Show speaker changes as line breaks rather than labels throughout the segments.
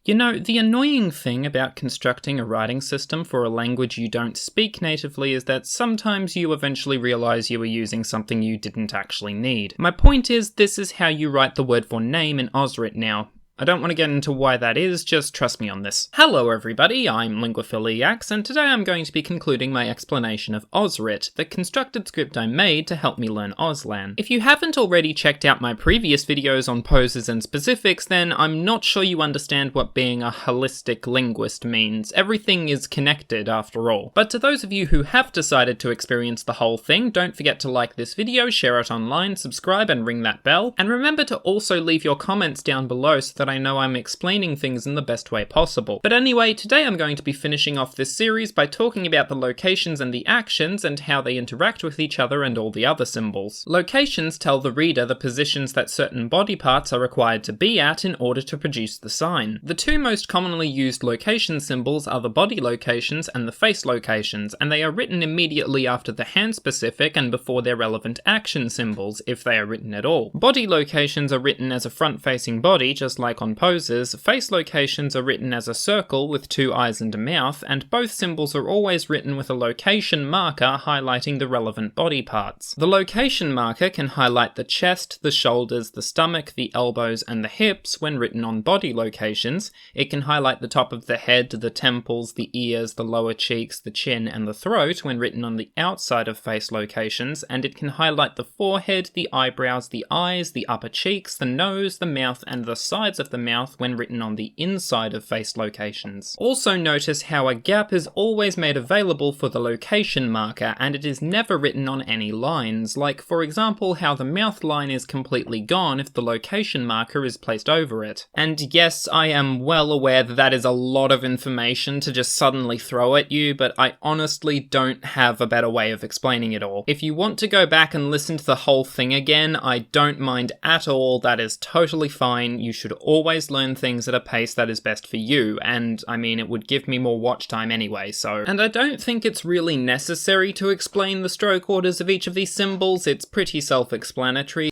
You know, the annoying thing about constructing a writing system for a language you don't speak natively is that sometimes you eventually realize you were using something you didn't actually need. My point is, this is how you write the word for name in Ozrit now. I don't want to get into why that is, just trust me on this. Hello everybody, I'm Linguaphile and today I'm going to be concluding my explanation of Ozrit, the constructed script I made to help me learn Auslan. If you haven't already checked out my previous videos on poses and specifics, then I'm not sure you understand what being a holistic linguist means. Everything is connected after all. But to those of you who have decided to experience the whole thing, don't forget to like this video, share it online, subscribe and ring that bell, and remember to also leave your comments down below so that I know I'm explaining things in the best way possible. But anyway, today I'm going to be finishing off this series by talking about the locations and the actions and how they interact with each other and all the other symbols. Locations tell the reader the positions that certain body parts are required to be at in order to produce the sign. The two most commonly used location symbols are the body locations and the face locations, and they are written immediately after the hand specific and before their relevant action symbols, if they are written at all. Body locations are written as a front-facing body, just like on poses. Face locations are written as a circle with two eyes and a mouth, and both symbols are always written with a location marker highlighting the relevant body parts. The location marker can highlight the chest, the shoulders, the stomach, the elbows, and the hips when written on body locations. It can highlight the top of the head, the temples, the ears, the lower cheeks, the chin, and the throat when written on the outside of face locations, and it can highlight the forehead, the eyebrows, the eyes, the upper cheeks, the nose, the mouth, and the sides of the mouth when written on the inside of face locations. Also notice how a gap is always made available for the location marker, and it is never written on any lines, like for example how the mouth line is completely gone if the location marker is placed over it. And yes, I am well aware that that is a lot of information to just suddenly throw at you, but I honestly don't have a better way of explaining it all. If you want to go back and listen to the whole thing again, I don't mind at all, that is totally fine. You should always learn things at a pace that is best for you, and I mean it would give me more watch time anyway, so. And I don't think it's really necessary to explain the stroke orders of each of these symbols, it's pretty self-explanatory.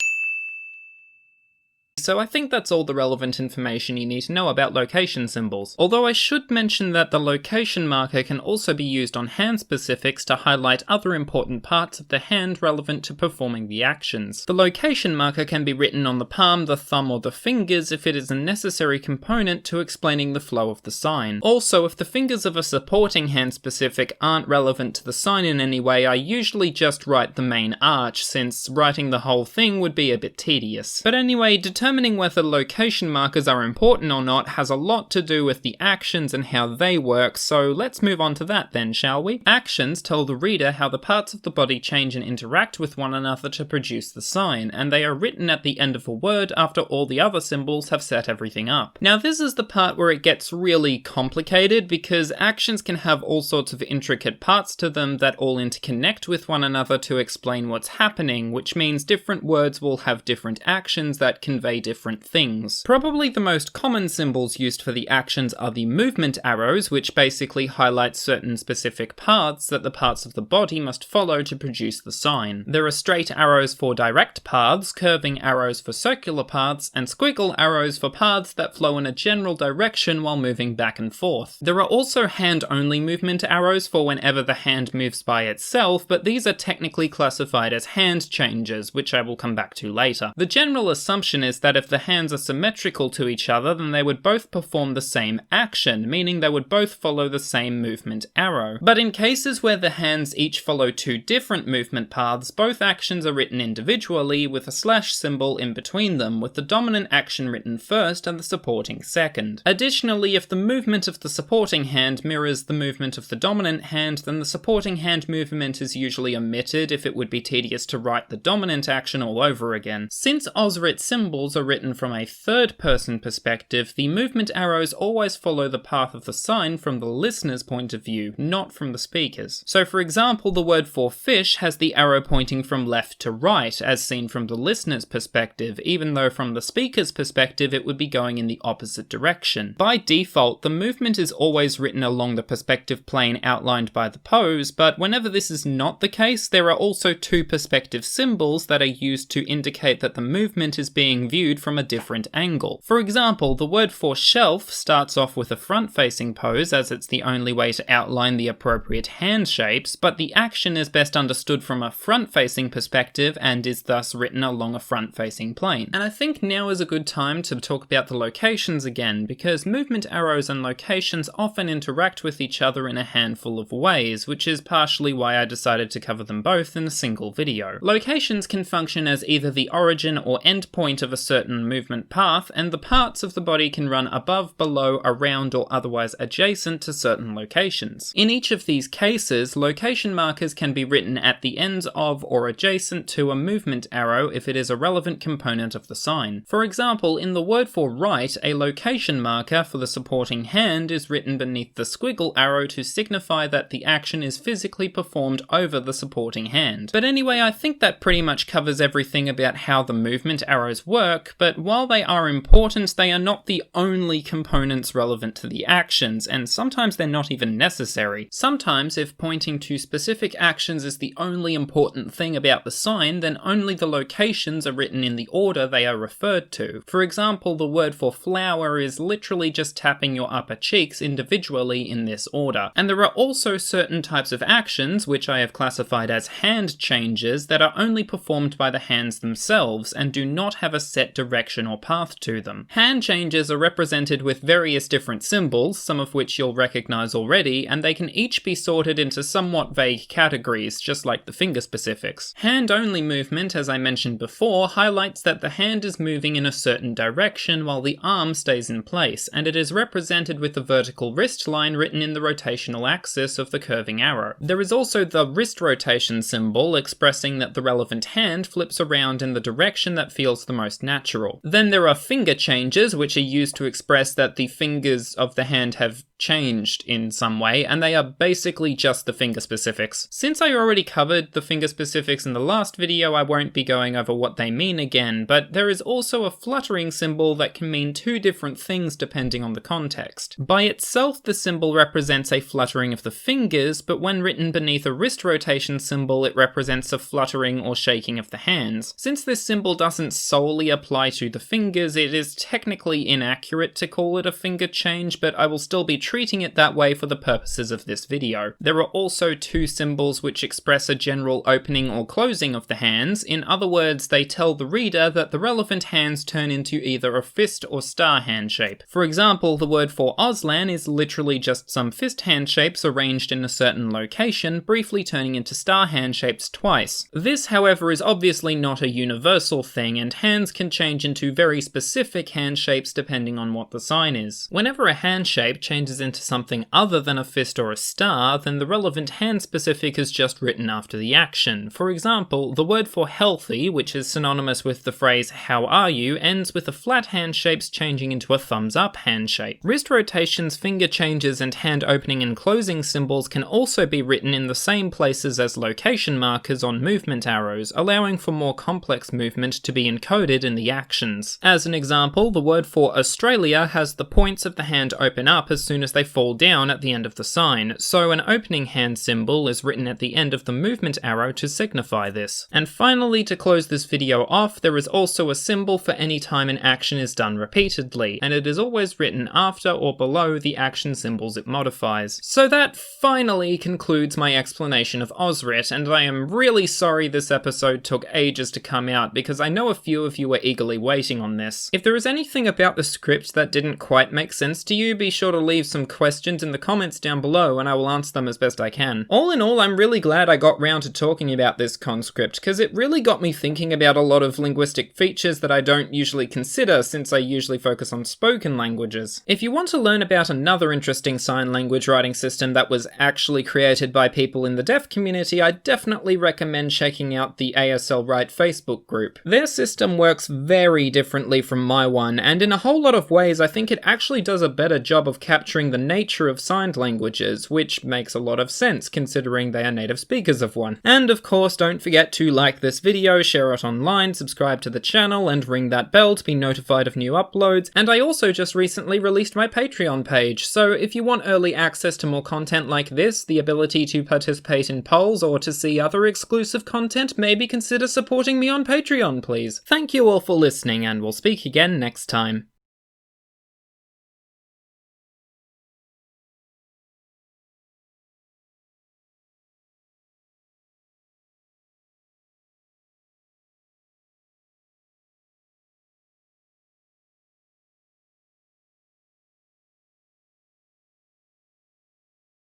So I think that's all the relevant information you need to know about location symbols. Although I should mention that the location marker can also be used on hand specifics to highlight other important parts of the hand relevant to performing the actions. The location marker can be written on the palm, the thumb, or the fingers if it is a necessary component to explaining the flow of the sign. Also, if the fingers of a supporting hand specific aren't relevant to the sign in any way, I usually just write the main arch, since writing the whole thing would be a bit tedious. But anyway, determining whether location markers are important or not has a lot to do with the actions and how they work, so let's move on to that then, shall we? Actions tell the reader how the parts of the body change and interact with one another to produce the sign, and they are written at the end of a word after all the other symbols have set everything up. Now this is the part where it gets really complicated, because actions can have all sorts of intricate parts to them that all interconnect with one another to explain what's happening, which means different words will have different actions that convey different things. Probably the most common symbols used for the actions are the movement arrows, which basically highlight certain specific paths that the parts of the body must follow to produce the sign. There are straight arrows for direct paths, curving arrows for circular paths, and squiggle arrows for paths that flow in a general direction while moving back and forth. There are also hand-only movement arrows for whenever the hand moves by itself, but these are technically classified as hand changes, which I will come back to later. The general assumption is that if the hands are symmetrical to each other, then they would both perform the same action, meaning they would both follow the same movement arrow. But in cases where the hands each follow two different movement paths, both actions are written individually with a slash symbol in between them, with the dominant action written first and the supporting second. Additionally, if the movement of the supporting hand mirrors the movement of the dominant hand, then the supporting hand movement is usually omitted if it would be tedious to write the dominant action all over again. Since Ozrit symbols are written from a third-person perspective, the movement arrows always follow the path of the sign from the listener's point of view, not from the speaker's. So for example, the word for fish has the arrow pointing from left to right, as seen from the listener's perspective, even though from the speaker's perspective it would be going in the opposite direction. By default, the movement is always written along the perspective plane outlined by the pose, but whenever this is not the case, there are also two perspective symbols that are used to indicate that the movement is being viewed viewed from a different angle. For example, the word for shelf starts off with a front-facing pose as it's the only way to outline the appropriate hand shapes, but the action is best understood from a front-facing perspective and is thus written along a front-facing plane. And I think now is a good time to talk about the locations again, because movement arrows and locations often interact with each other in a handful of ways, which is partially why I decided to cover them both in a single video. Locations can function as either the origin or end point of a certain movement path, and the parts of the body can run above, below, around, or otherwise adjacent to certain locations. In each of these cases, location markers can be written at the ends of or adjacent to a movement arrow if it is a relevant component of the sign. For example, in the word for right, a location marker for the supporting hand is written beneath the squiggle arrow to signify that the action is physically performed over the supporting hand. But anyway, I think that pretty much covers everything about how the movement arrows work, but while they are important, they are not the only components relevant to the actions, and sometimes they're not even necessary. Sometimes, if pointing to specific actions is the only important thing about the sign, then only the locations are written in the order they are referred to. For example, the word for flower is literally just tapping your upper cheeks individually in this order. And there are also certain types of actions, which I have classified as hand changes, that are only performed by the hands themselves and do not have a set direction or path to them. Hand changes are represented with various different symbols, some of which you'll recognize already, and they can each be sorted into somewhat vague categories, just like the finger specifics. Hand-only movement, as I mentioned before, highlights that the hand is moving in a certain direction while the arm stays in place, and it is represented with the vertical wrist line written in the rotational axis of the curving arrow. There is also the wrist rotation symbol, expressing that the relevant hand flips around in the direction that feels the most natural. Then there are finger changes, which are used to express that the fingers of the hand have changed in some way, and they are basically just the finger specifics. Since I already covered the finger specifics in the last video, I won't be going over what they mean again, but there is also a fluttering symbol that can mean two different things depending on the context. By itself, the symbol represents a fluttering of the fingers, but when written beneath a wrist rotation symbol, it represents a fluttering or shaking of the hands. Since this symbol doesn't solely apply to the fingers, it is technically inaccurate to call it a finger change, but I will still be treating it that way for the purposes of this video. There are also two symbols which express a general opening or closing of the hands. In other words, they tell the reader that the relevant hands turn into either a fist or star hand shape. For example, the word for Auslan is literally just some fist hand shapes arranged in a certain location, briefly turning into star hand shapes twice. This, however, is obviously not a universal thing, and hands can change into very specific hand shapes depending on what the sign is. Whenever a hand shape changes into something other than a fist or a star, then the relevant hand specific is just written after the action. For example, the word for healthy, which is synonymous with the phrase "how are you," ends with the flat hand shapes changing into a thumbs up hand shape. Wrist rotations, finger changes, and hand opening and closing symbols can also be written in the same places as location markers on movement arrows, allowing for more complex movement to be encoded in the actions. As an example, the word for Australia has the points of the hand open up as soon as they fall down at the end of the sign, so an opening hand symbol is written at the end of the movement arrow to signify this. And finally, to close this video off, there is also a symbol for any time an action is done repeatedly, and it is always written after or below the action symbols it modifies. So that finally concludes my explanation of Ozrit, and I am really sorry this episode took ages to come out because I know a few of you were eagerly waiting on this. If there is anything about the script that didn't quite make sense to you, be sure to leave some questions in the comments down below and I will answer them as best I can. All in all, I'm really glad I got round to talking about this conscript, because it really got me thinking about a lot of linguistic features that I don't usually consider since I usually focus on spoken languages. If you want to learn about another interesting sign language writing system that was actually created by people in the deaf community, I definitely recommend checking out the ASL Write Facebook group. Their system works very differently from my one, and in a whole lot of ways I think it actually does a better job of capturing considering the nature of signed languages, which makes a lot of sense considering they are native speakers of one. And of course, don't forget to like this video, share it online, subscribe to the channel, and ring that bell to be notified of new uploads. And I also just recently released my Patreon page, so if you want early access to more content like this, the ability to participate in polls, or to see other exclusive content, maybe consider supporting me on Patreon, please. Thank you all for listening, and we'll speak again next time.